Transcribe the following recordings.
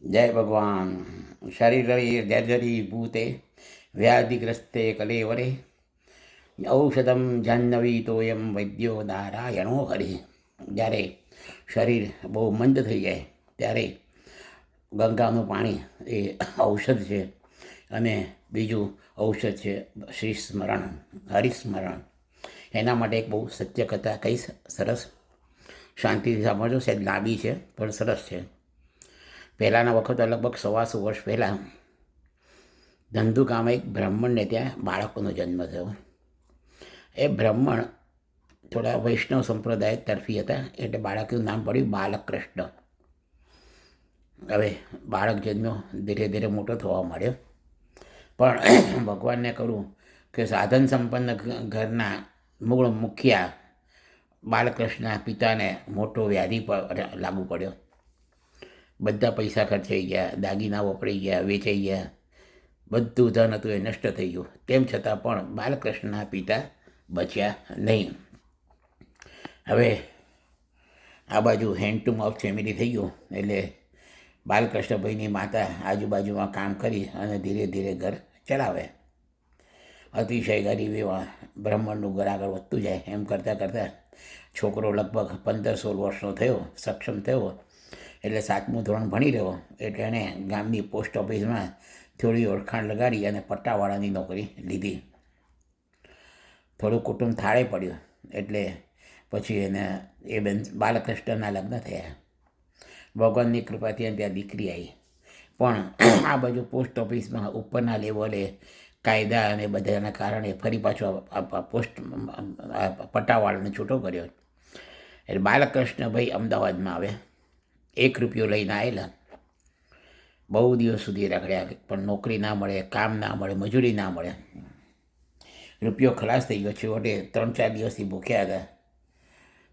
જય ભગવાન. શરીરરી જર્જરી ભૂતે વ્યાધિગ્રસ્તે કલેવરે ઔષધમ જાહ્નવી તોયમ વૈદ્યો નારાયણો હરિ. જ્યારે શરીર બહુ મંદ થઈ જાય ત્યારે ગંગાનું પાણી એ ઔષધ છે. અને બીજું ઔષધ છે શ્રી સ્મરણ, હરિસ્મરણ. એના માટે એક બહુ સત્ય કથા કહીશ, સરસ શાંતિથી સાંભળજો. સાહેબ લાંબી છે પણ સરસ છે. પહેલાંના વખત લગભગ 125 વર્ષ પહેલાં ધંધુકામાં એક બ્રાહ્મણને ત્યાં બાળકોનો જન્મ થયો. એ બ્રાહ્મણ થોડા વૈષ્ણવ સંપ્રદાય તરફી હતા, એટલે બાળકનું નામ પડ્યું બાલકૃષ્ણ. હવે બાળક જન્મ્યો, ધીરે ધીરે મોટો થવા માંડ્યો. પણ ભગવાનને કહ્યું કે સાધન સંપન્ન ઘરના મૂળ મુખિયા બાલકૃષ્ણના પિતાને મોટો વ્યાધિ પર લાગુ પડ્યો. બધા પૈસા ખર્ચાઈ ગયા, દાગીના વપરાઈ ગયા, વેચાઈ ગયા, બધું ધન હતું એ નષ્ટ થઈ ગયું. તેમ છતાં પણ બાલકૃષ્ણના પિતા બચ્યા નહીં. હવે આ બાજુ હેન્ડ ટુ માઉથ ફેમિલી થઈ ગયું, એટલે બાલકૃષ્ણભાઈની માતા આજુબાજુમાં કામ કરી અને ધીરે ધીરે ઘર ચલાવે. અતિશય ગરીબીમાં બ્રાહ્મણનું ઘર આગળ વધતું જાય. એમ કરતાં કરતાં છોકરો લગભગ 15-16 વર્ષનો થયો, સક્ષમ થયો. એટલે 7મું ધોરણ ભણી રહ્યો, એટલે એણે ગામની પોસ્ટ ઓફિસમાં થોડી ઓળખાણ લગાડી અને પટ્ટાવાળાની નોકરી લીધી. થોડું કુટુંબ થાળે પડ્યું, એટલે પછી એને એ બેન બાલકૃષ્ણના લગ્ન થયા. ભગવાનની કૃપાથી ત્યાં દીકરી આવી. પણ આ બાજુ પોસ્ટ ઓફિસમાં ઉપરના લેવલે કાયદા અને બધાના કારણે ફરી પાછો પટ્ટાવાળાને છૂટો કર્યો. એટલે બાલકૃષ્ણભાઈ અમદાવાદમાં આવે. 1 રૂપિયો લઈને આવેલા. બહુ દિવસ સુધી રખડ્યા, પણ નોકરી ના મળે, કામ ના મળે, મજૂરી ના મળે. રૂપિયો ખલાસ થઈ ગયો. છેવટે 3-4 દિવસથી ભૂખ્યા હતા.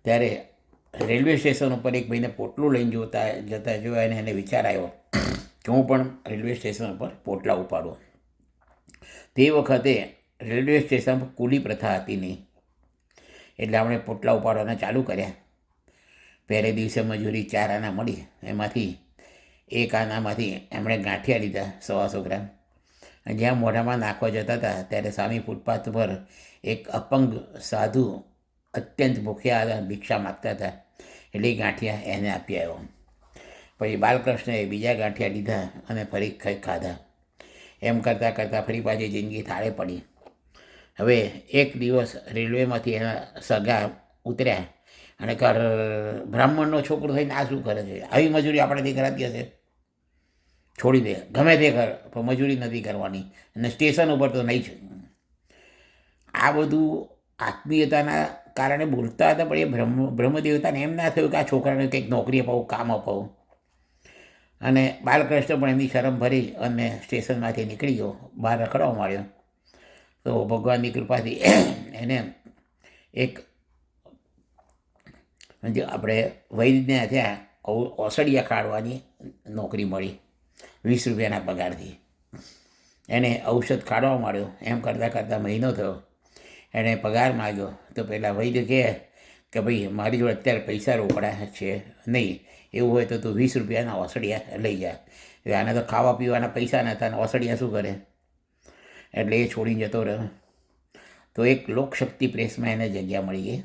ત્યારે રેલવે સ્ટેશન ઉપર એક ભાઈને પોટલું લઈને જતા જોયા, અને એને વિચાર આવ્યો કે હું પણ રેલવે સ્ટેશન ઉપર પોટલા ઉપાડું. તે વખતે રેલવે સ્ટેશન પર કુલી પ્રથા હતી નહીં, એટલે આપણે પોટલા ઉપાડવાના ચાલુ કર્યા. પહેલે દિવસે મજૂરી 4 આના મળી. એમાંથી 1 આનામાંથી એમણે ગાંઠિયા લીધા 100 ગ્રામ. અને જ્યાં મોઢામાં નાખવા જતા હતા ત્યારે સામે ફૂટપાથ પર એક અપંગ સાધુ અત્યંત ભૂખ્યા હતા, ભિક્ષા માગતા હતા. એટલે એ ગાંઠિયા એને આપી આવ્યો. પછી બાલકૃષ્ણએ બીજા ગાંઠિયા લીધા અને ફરી ખાધા. એમ કરતાં કરતાં ફરી પાછી જિંદગી થાળે પડી. હવે એક દિવસ રેલવેમાંથી એના સગા ઉતર્યા અને બ્રાહ્મણનો છોકરો થઈને આ શું કરે છે? આવી મજૂરી આપણાથી કરાતી હશે? છોડી દે, ગમે તે કર, પણ મજૂરી નથી કરવાની, અને સ્ટેશન ઉપર તો નહીં જ. આ બધું આત્મીયતાના કારણે બોલતા હતા, પણ એ બ્રહ્મદેવતાને એમ ના થયું કે આ છોકરાને કંઈક નોકરી અપાવું, કામ અપાવું. અને બાલકૃષ્ણ પણ એમની શરમ ભરી અને સ્ટેશનમાંથી નીકળી ગયો, બહાર રખડવા માંડ્યો. તો ભગવાનની કૃપાથી એને એક આપણે વૈદ્યને ત્યાં ઓસડિયા કાઢવાની નોકરી મળી 20 રૂપિયાના પગારથી. એને ઔષધ કાઢવા માંડ્યો. એમ કરતાં કરતાં મહિનો થયો. એણે પગાર માગ્યો તો પહેલાં વૈદ્ય કહે કે ભાઈ મારી જોડે અત્યારે પૈસા રોકડા છે નહીં, એવું હોય તો તું 20 રૂપિયાના ઓસડિયા લઈ જા. આને તો ખાવા પીવાના પૈસા નહોતા, ને ઓસડિયા શું કરે? એટલે એ છોડીને જતો રહ્યો. તો એક લોકશક્તિ પ્રેસમાં એને જગ્યા મળી ગઈ.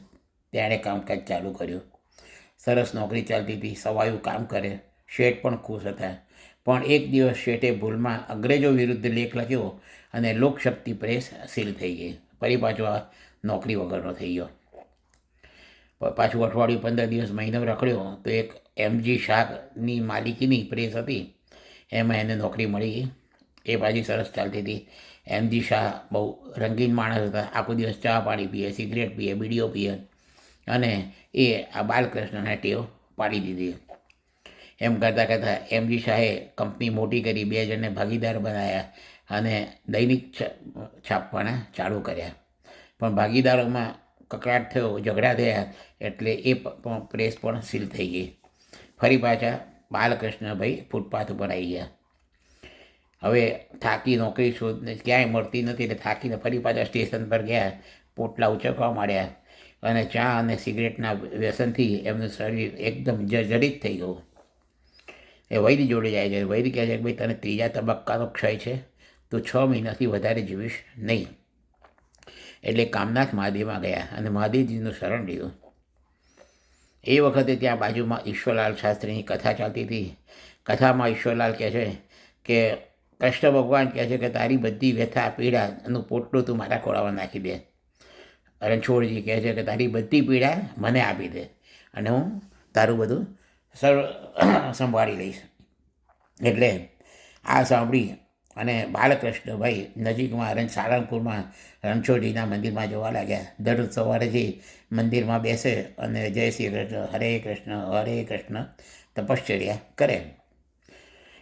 તેણે કામકાજ ચાલુ કર્યું. સરસ નોકરી ચાલતી હતી, સવાયું કામ કરે. શેઠ પણ ખુશ હતા. પણ એક દિવસ શેઠે ભૂલમાં અંગ્રેજો વિરુદ્ધ લેખ લખ્યો અને લોકશક્તિ પ્રેસ સીલ થઈ ગઈ. ફરી પાછો આ નોકરી વગરનો થઈ ગયો. પાછું અઠવાડિયું 15 દિવસ મહિનો રખડ્યો તો એક MG શાહની માલિકીની પ્રેસ હતી, એમાં એને નોકરી મળી ગઈ. એ પાછી સરસ ચાલતી હતી. MG શાહ બહુ રંગીન માણસ હતા. આખો દિવસ ચા પાણી પીએ, સિગરેટ પીએ, બીડીઓ પીએ, અને એ આ બાલકૃષ્ણને ટેવ પાડી દીધી. એમ કરતાં કરતાં MG શાહે કંપની મોટી કરી, 2 જણને ભાગીદાર બનાવ્યા અને દૈનિક છાપવાના ચાલુ કર્યા. પણ ભાગીદારોમાં કકડાટ થયો, ઝઘડા થયા, એટલે એ પ્રેસ પણ સીલ થઈ ગઈ. ફરી પાછા બાલકૃષ્ણભાઈ ફૂટપાથ ઉપર આવી ગયા. હવે થાકી નોકરી શોધને ક્યાંય મળતી નથી, એટલે થાકીને ફરી પાછા સ્ટેશન પર ગયા. પોટલા ઉચકવા માંડ્યા અને ચા અને સિગરેટના વ્યસનથી એમનું શરીર એકદમ જર્જરિત થઈ ગયું. એ વૈદ જોડે જાય છે. વૈદ કહે છે કે ભાઈ તને ત્રીજા તબક્કાનો ક્ષય છે, તો 6 મહિનાથી વધારે જીવીશ નહીં. એટલે કામનાથ મહાદેવમાં ગયા અને મહાદેવજીનું શરણ લીધું. એ વખતે ત્યાં બાજુમાં ઈશ્વરલાલ શાસ્ત્રીની કથા ચાલતી હતી. કથામાં ઈશ્વરલાલ કહે છે કે કૃષ્ણ ભગવાન કહે છે કે તારી બધી વ્યથા પીડાનું પોટલું તું મારા ખોળામાં નાખી દે. રણછોડજી કહે છે કે તારી બધી પીડા મને આપી દે અને હું તારું બધું સંભાળી લઈશ. એટલે આ સાંભળી અને બાલકૃષ્ણભાઈ નજીકમાં સાળંગપુરમાં રણછોડજીના મંદિરમાં જવા લાગ્યા. દરરોજ સવારે જઈ મંદિરમાં બેસે અને જય શ્રી કૃષ્ણ, હરે કૃષ્ણ તપશ્ચર્યા કરે.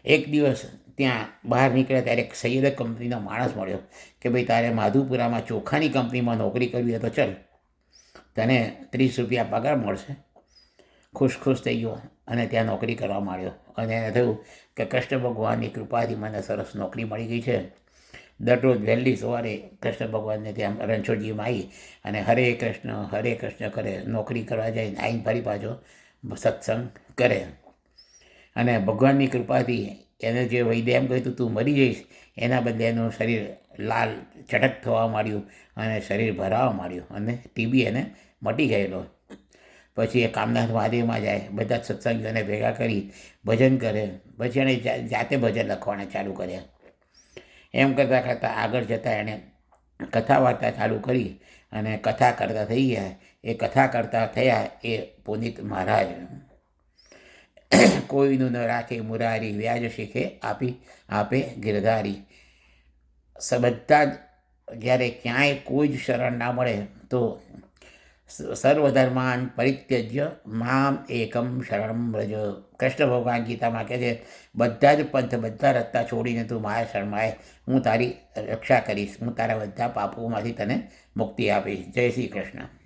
એક દિવસ ત્યાં બહાર નીકળ્યા ત્યારે એક સૈયદ કંપનીનો માણસ મળ્યો કે ભાઈ તારે માધુપુરામાં ચોખાની કંપનીમાં નોકરી કરવી હોય તો ચલ, તને 30 રૂપિયા પગાર મળશે. ખુશ થઈ ગયો અને ત્યાં નોકરી કરવા માંડ્યો. અને એને થયું કે કૃષ્ણ ભગવાનની કૃપાથી મને સરસ નોકરી મળી ગઈ છે. દરરોજ વહેલી સવારે કૃષ્ણ ભગવાનને ત્યાં રણછોડજીમાં આવી અને હરે કૃષ્ણ કરે. નોકરી કરવા જાય, આવીને ફરી પાછો સત્સંગ કરે. અને ભગવાનની કૃપાથી એને જે વૈદ્ય એમ કહ્યું તું મરી જઈશ, એના બદલે એનું શરીર લાલ ચટક થવા માંડ્યું અને શરીર ભરાવા માંડ્યું અને ટીબી એને મટી ગયેલો. પછી એ કામનાથ મહાદેવમાં જાય, બધા જ સત્સંગીઓને ભેગા કરી ભજન કરે. પછી એણે જાતે ભજન લખવાના ચાલુ કર્યા. એમ કરતાં આગળ જતાં એણે કથા વાર્તા ચાલુ કરી અને કથા કરતા થઈ ગયા. એ કથા કરતા થયા એ પુનિત મહારાજ. કોઈનું ન રાખે મુરારી, વ્યાજ શીખે આપે ગિરધારી. બધા જ જ્યારે ક્યાંય કોઈ જ શરણ ના મળે તો સર્વધર્માન પરિત્યજ્ય મામ એકમ શરણમ વ્રજ. કૃષ્ણ ભગવાન ગીતામાં કહે છે બધા જ પંથ, બધા રસ્તા છોડીને તું મારા શરણમાં આય, હું તારી રક્ષા કરીશ, હું તારા બધા પાપોમાંથી તને મુક્તિ આપીશ. જય શ્રી કૃષ્ણ.